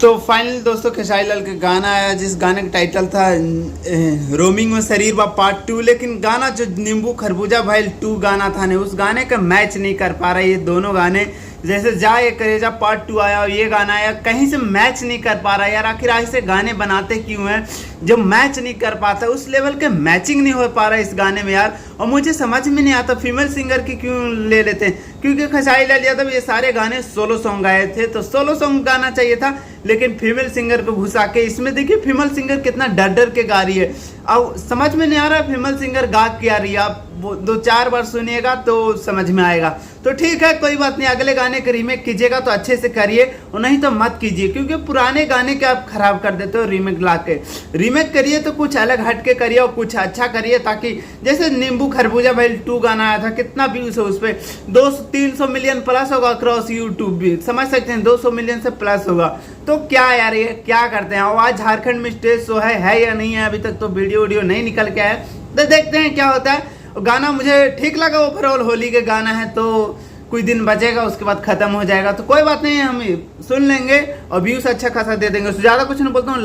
तो फाइनली दोस्तों खेसारी लाल का गाना आया, जिस गाने का टाइटल था रोमिंग में शरीर बा पार्ट 2। लेकिन गाना जो नींबू खरबूजा भाई 2 गाना था ने, उस गाने का मैच नहीं कर पा रहा है। ये दोनों गाने जैसे जा ये करेजा पार्ट 2 आया और ये गाना आया, कहीं से मैच नहीं कर पा रहा है यार। आखिर ऐसे गाने बनाते क्यों हैं जो मैच नहीं कर पाता, उस लेवल के मैचिंग नहीं हो पा रहा है इस गाने में यार। और मुझे समझ में नहीं आता फीमेल सिंगर की क्यों ले लेते हैं, क्योंकि खेसारी लाल यादव ये सारे गाने सोलो सॉन्ग गाए थे, तो सोलो सॉन्ग गाना चाहिए था। लेकिन फीमेल सिंगर को घुसा के इसमें देखिए फीमेल सिंगर कितना डर डर के गा रही है। अब समझ में नहीं आ रहा फीमेल सिंगर गा क्या रही है। आप वो 2-4 बार सुनिएगा तो समझ में आएगा। तो ठीक है, कोई बात नहीं, अगले गाने का रीमेक कीजिएगा तो अच्छे से करिए और नहीं तो मत कीजिए, क्योंकि पुराने गाने के आप खराब कर देते हो रीमेक ला के। रीमेक करिए तो कुछ अलग हट के करिए और कुछ अच्छा करिए, ताकि जैसे नींबू खरबूजा भाई 2 गाना आया था, कितना व्यूज है उस पर 200-300 मिलियन प्लस होगा अक्रॉस यूट्यूब भी, समझ सकते हैं 200 मिलियन से प्लस होगा। तो क्या यार ये क्या करते हैं। और आज झारखंड में स्टेज शो है या नहीं है, अभी तक तो वीडियो नहीं निकल के आया, तो देखते हैं क्या होता है। गाना मुझे ठीक लगा, ओवरऑल होली के गाना है तो कुछ दिन बचेगा, उसके बाद खत्म हो जाएगा, तो कोई बात नहीं है, हम सुन लेंगे और व्यूज अच्छा खासा दे देंगे। ज्यादा कुछ नहीं बोलता हूँ।